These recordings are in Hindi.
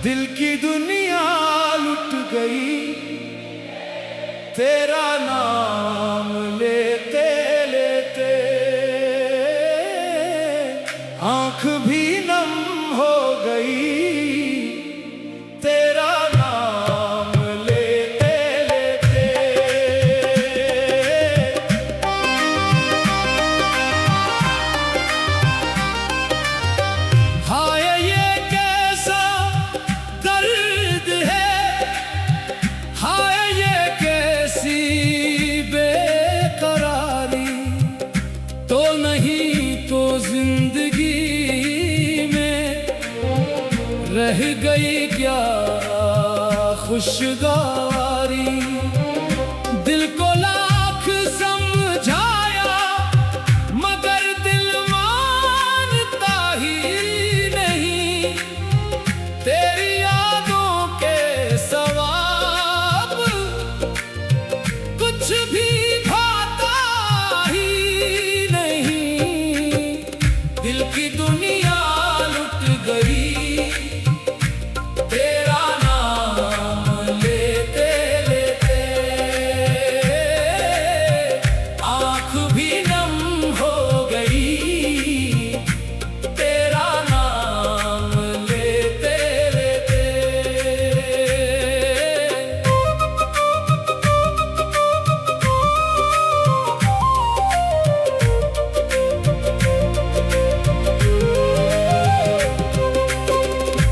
दिल की दुनिया लुट गई तेरा नाम लेते लेते, आंख भी नम हो गई तेरा नाम लेते लेते। हाय ये कैसा दर्द है, हाय ये कैसी बेकरारी, तो नहीं तो जिंदगी में रह गई क्या खुशगवारी। दिल को लाख समझाया मगर दिल मानता ही नहीं, तेरी यादों के सवाब कुछ भी भाता ही नहीं। दिल की दुनिया लुट गई तेरा नाम लेते लेते, आंख भी नम हो गई तेरा नाम लेते लेते।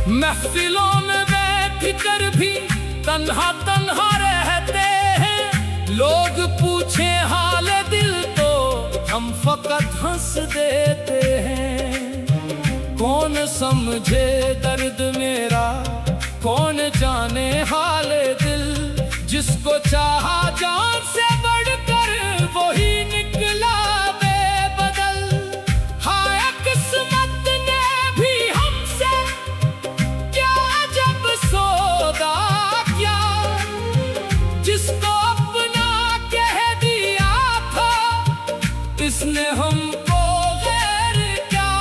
महफिलों में बैठ कर भी तन्हा तन्हा रहते हैं, लोग पूछे हाल दिल तो हम फकत हंस देते हैं। कौन समझे दर्द मेरा, कौन जाने हाल दिल, जिसको चाहा जान से बढ़कर वही निकला बेबदल। हाय किस्मत ने भी हमसे क्या जब सौदा किया, जिसको अपना कह दिया था इसने हमको गैर क्या।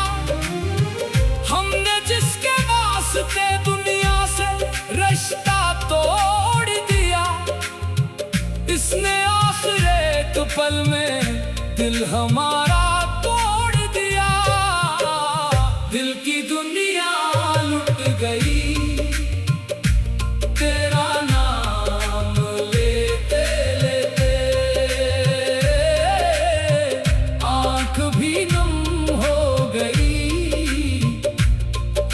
हमने जिसके वास्ते दुनिया से रिश्ता तोड़ दिया, इसने आखिर एक पल में दिल हमारा तोड़ दिया। दिल की दुनिया लुट गई तेरा नाम लेते लेते, आंख भी नम हो गई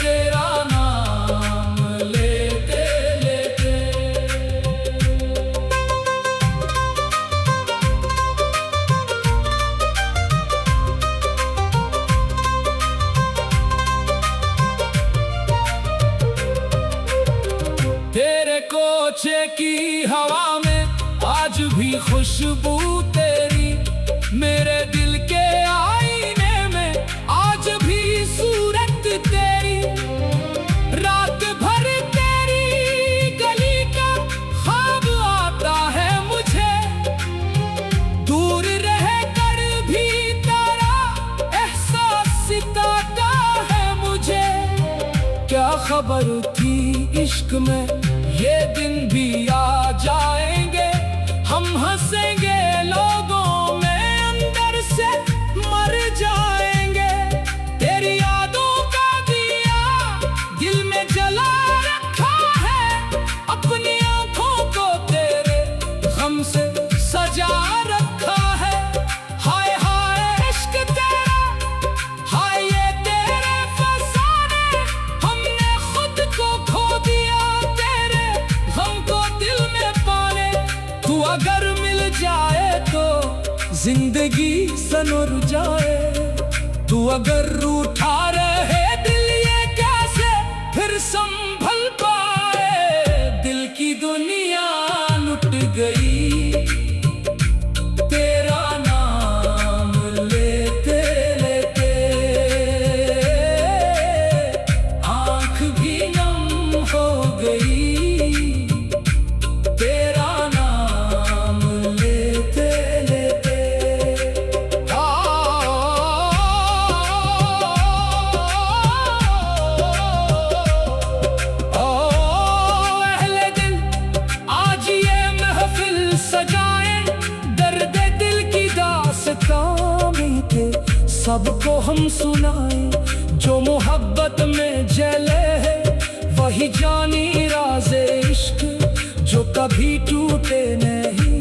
तेरा नाम लेते लेते। तेरे कोचे की हवा में आज भी खुशबू तेरी, मेरे दिल के आईने में आज भी सूरत तेरी। रात भर तेरी गली का ख्वाब आता है मुझे, दूर रह कर भी तेरा एहसास सिताता है मुझे। क्या खबर थी इश्क में ये दिन भी आ जाएंगे, हम हंसेंगे लोगों में अंदर से मर जाएंगे। तेरी यादों का दिया दिल में जला रखा है, अपनी आंखों को तेरे गम से सजा रखा है। हाय हाय इश्क तेरा, हाय ये तेरे फसाने, हमने खुद को खो दिया तेरे गम को दिल में पाने। तू अगर मिल जाए तो जिंदगी सनर जाए, तू तू अगर रूठा रहे दिल ये कैसे फिर संभल पाए। दिल की दुनिया लुट गई तेरा नाम लेते लेते, आंख भी नम हो गई तेरा नाम लेते लेते। अहले दिल आज ये महफिल सजाएं, दर्द दिल की दास्तां मीठे सबको हम सुनाएं। जो मोहब्बत में जले है वही जानी राज़े इश्क, जो कभी टूटे नहीं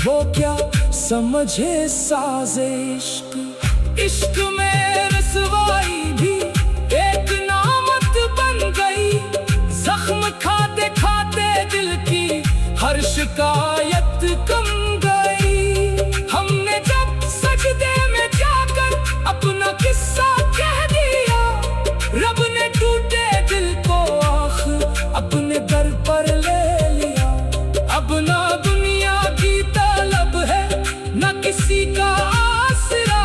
वो क्या समझे साज़े इश्क। इश्क में रसवाई भी एक नामत बन गई, जख्म खाते खाते दिल की हर शिकायत कम गई। हमने जब सजदे में जाकर अपना किस्सा कह दिया, रब ने टूटे दिल को आख अपने दर पर ले लिया। अब ना दुनिया की तलब है ना किसी का आसरा,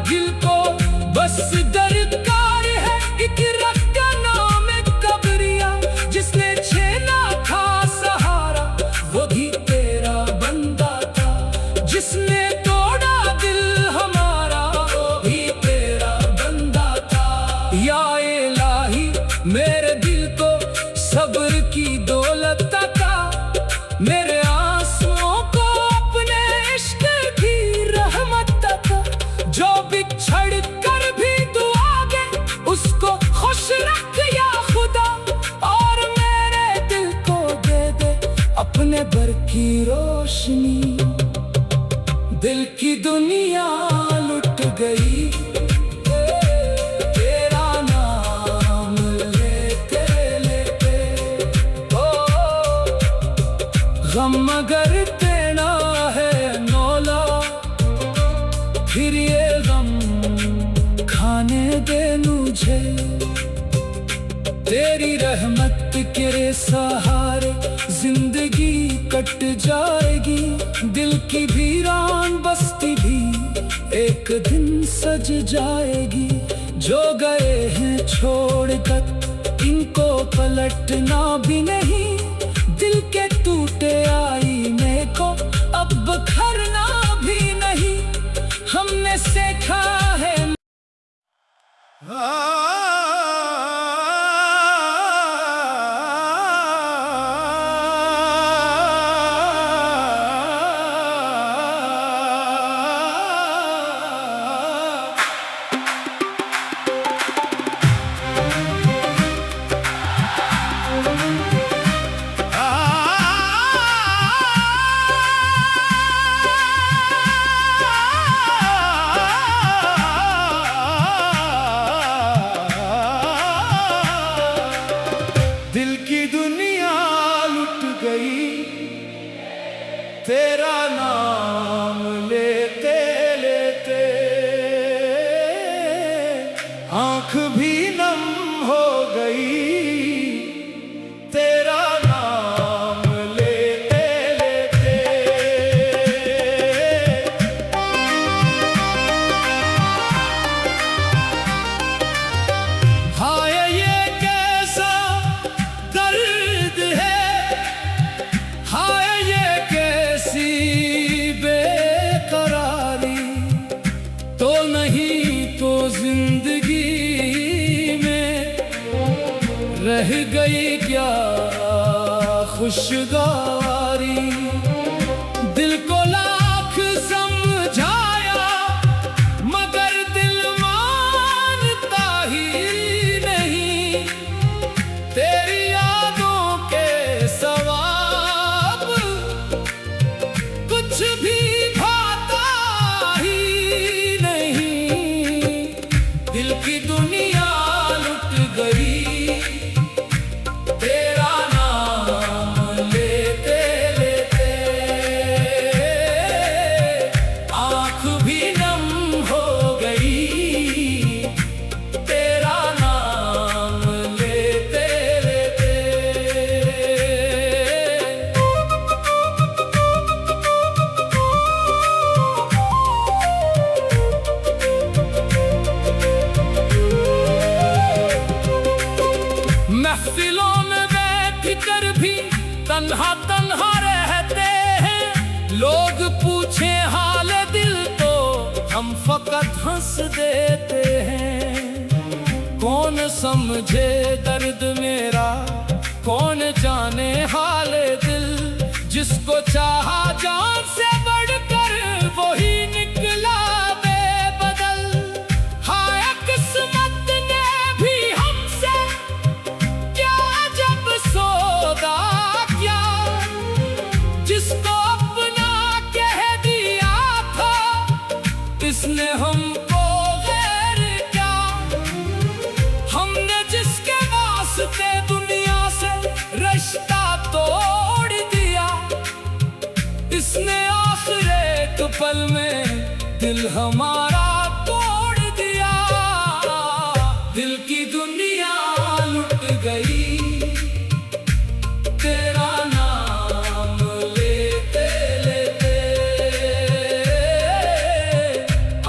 दिल को बस दरकार है एक रब का नाम कबरिया। जिसने छेना था सहारा वो भी तेरा बंदा था, जिसने तोड़ा दिल हमारा वो भी तेरा बंदा था। या इलाही मेरे दिल को सब्र की दौलत अता, मेरे आंसुओं को अपने इश्क की रहमत अता। जो बिछड़ कर भी दुआ दे उसको खुश रख या खुदा, और मेरे दिल को दे दे अपने बर की रोशनी। दिल की दुनिया लुट गई तेरा नाम लेते लेते, ओ गम अगर तेरा है मौला फिर ये गम खाने दे मुझे। तेरी रहमत के सहारे जिंदगी कट जाएगी, दिल की वीरान बस्ती भी एक दिन सज जाएगी। जो गए हैं छोड़कर इनको पलटना भी नहीं, दिल के टूटे आईने को अब बखरना भी नहीं। हमने सीखा है दिल की दुनिया लुट गई तेरा नाम लेते लेते, आंख भी नम हो गई तेरा नाम लेते लेते। हाय ये कैसा दर्द है, हाय ये कैसी बेकरारी, तो नहीं तो जिंदगी में रह गई क्या खुशगवारी। दिल को लाख समझाया मगर दिल मानता ही नहीं, तेरी यादों के सवाब कुछ भी भाता ही नहीं। दिल की दुनिया लुट गई तेरा नाम लेते लेते, आंख भी नम हो गई तन्हा तन्हा रहते हैं। लोग पूछे हाल दिल तो हम फकत हंस देते हैं। कौन समझे दर्द मेरा, कौन जाने हाल दिल। जिसको चाहा जान से बढ़कर वही निकला बेबदल। हाय किस्मत ने भी हमसे क्या जब सौदा किया। जिसको अपना कह दिया था इसने हमको गैर क्या। हमने जिसके वास्ते दुनिया से रिश्ता तोड़ दिया, इसने आखिर एक पल में दिल हमारा तोड़ दिया। दिल की दुनिया लुट गई, तेरा नाम लेते लेते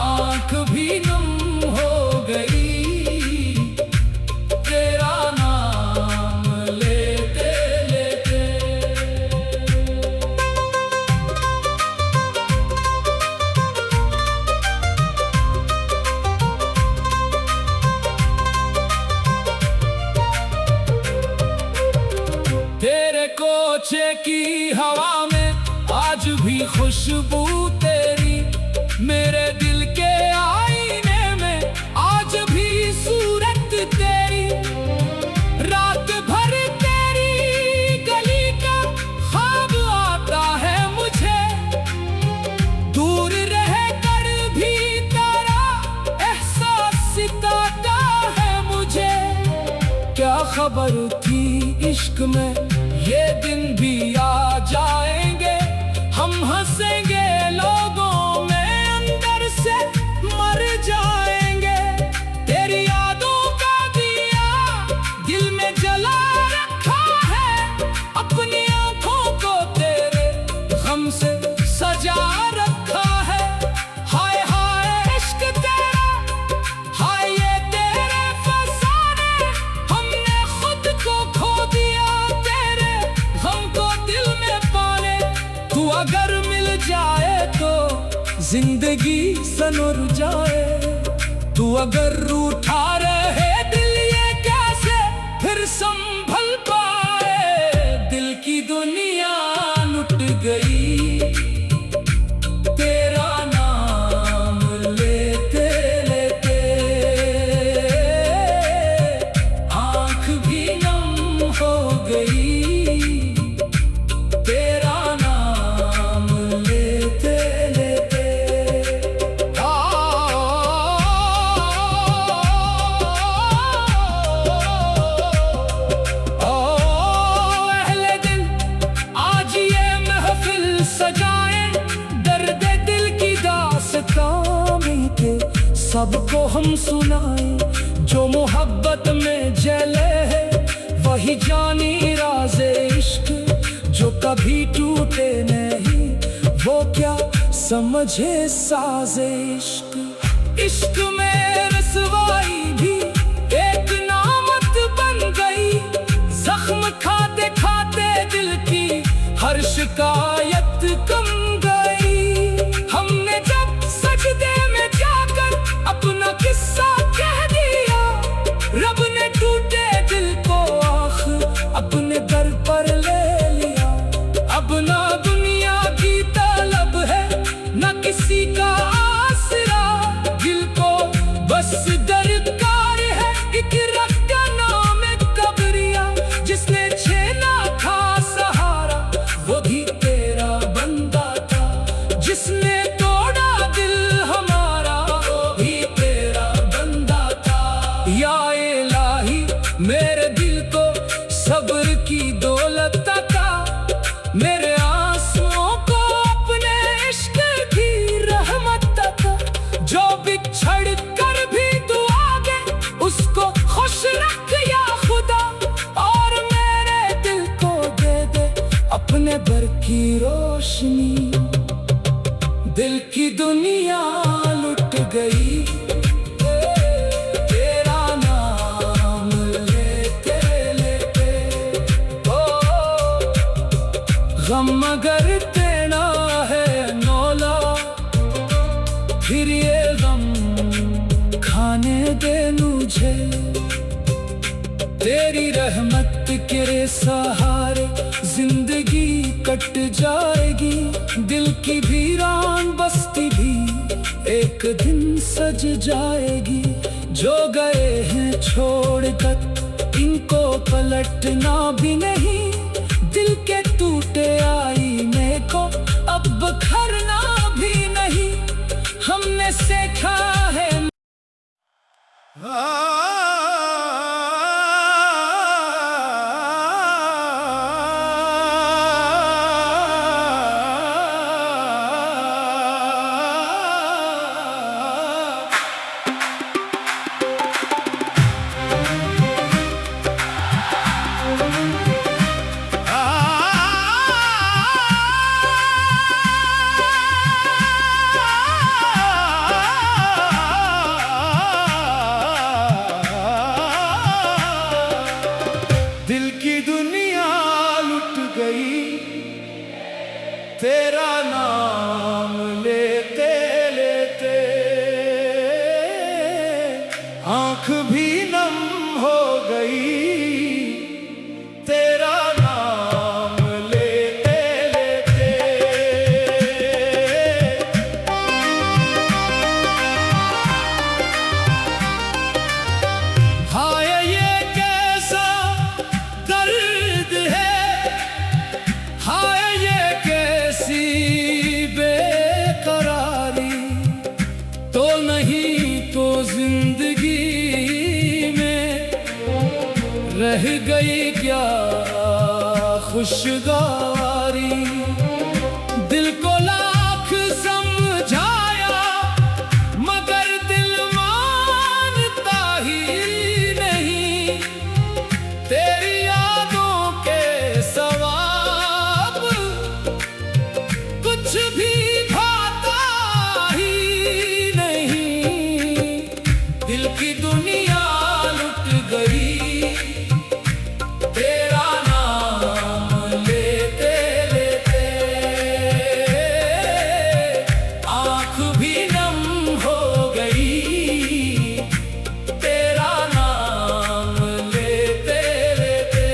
आंख भी नम हो गई। तेरा नाम लेते लेते। तेरे कोचे की हवा में आज भी खुशबू तेरी। मेरे दिल के आईने में आज भी सूरत तेरी। रात भर तेरी गली का ख्वाब आता है मुझे। दूर रह कर भी तेरा एहसास सिताता है मुझे। क्या खबर थी इश्क में ये दिन भी आ जाएंगे। हम हंसेंगे लोगों में अंदर से मर जाएंगे। तेरी यादों का दिया दिल में जला रखा है। अपनी आंखों को तेरे गम से सजा रखा है। हाय हाय इश्क तेरा, हाय ये तेरे फसाने। हमने खुद को खो दिया तेरे हमको दिल में पाले। तू अगर मिल जाए तो जिंदगी सनुर जाए। तू अगर रूठा रहे दिल ये कैसे फिर संभल पाए। दिल की दुनिया लुट गई, तेरा नाम लेते लेते आंख भी नम हो गई। तेरा नाम लेते लेते। अहले दिल आज ये महफिल सजाएं। दर्द दिल की दास्तां मीठे सबको हम सुनाएं। जो मोहब्बत में जले है वही जानी राज़े इश्क। जो कभी टूटे नहीं वो क्या समझे साज़े इश्क। इश्क में रसवाई भी एक नामत बन गई। जख्म खाते खाते दिल की हर शिकायत कम गई। हमने जब सजदे में जाकर अपना किस्सा कह दिया, रब ने टूटे दिल को आखिर अपने दर पर ले लिया। अब ना दुनिया की तलब है न किसी का आसरा। दिल को बस दरकार है एक रब का नाम कबरिया। जिसने छेना था सहारा वो भी तेरा बंदा था। जिसने तोड़ा दिल हमारा वो भी तेरा बंदा था। या इलाही मेरे दिल को सब्र की दौलत का। मेरे आंसुओं को अपने इश्क की रहमत का। जो बिछड़ कर भी तू आगे उसको खुश रख या खुदा। और मेरे दिल को दे दे अपने भर की रोशनी। दिल की दुनिया लुट गई, तेरा नाम लेते लेते। ओ रहने दे मुझे, तेरी रहमत के सहारे जिंदगी कट जाएगी। दिल की वीरान बस्ती भी एक दिन सज जाएगी। जो गए हैं छोड़कर इनको पलटना भी नहीं, दिल के टूटे आईने को अब बखरना भी नहीं। हमने सीखा है दिल की दुनिया लुट गई, तेरा नाम लेते लेते आंख भी नम हो गई। तेरा नाम लेते लेते हाय ये कैसा दर्द है, हाय ये कैसी बेकरारी। तो नहीं तो जिंदगी में रह गई क्या खुशगवारी। दिल को लाख समझाया मगर दिल मानता ही नहीं। तेरी यादों के सवाब कुछ भी भाता ही नहीं। दिल की दुनिया लुट गई, तेरा नाम लेते लेते आंख भी नम हो गई। तेरा नाम लेते लेते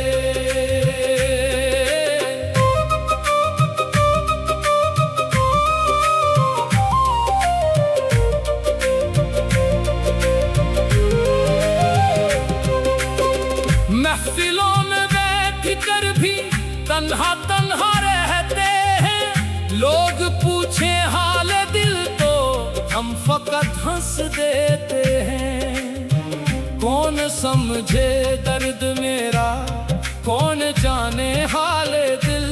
महफिलों में बैठ कर भी तन्हा तन्हा रहते हैं। लोग पूछे हाल दिल तो हम फकत हंस देते हैं। कौन समझे दर्द मेरा, कौन जाने हाल दिल।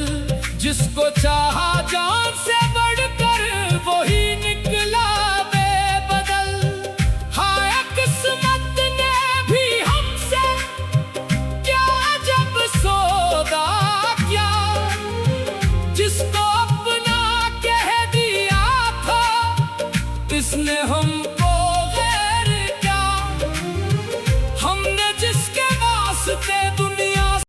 जिसको चाहा जान से बढ़कर वही निकला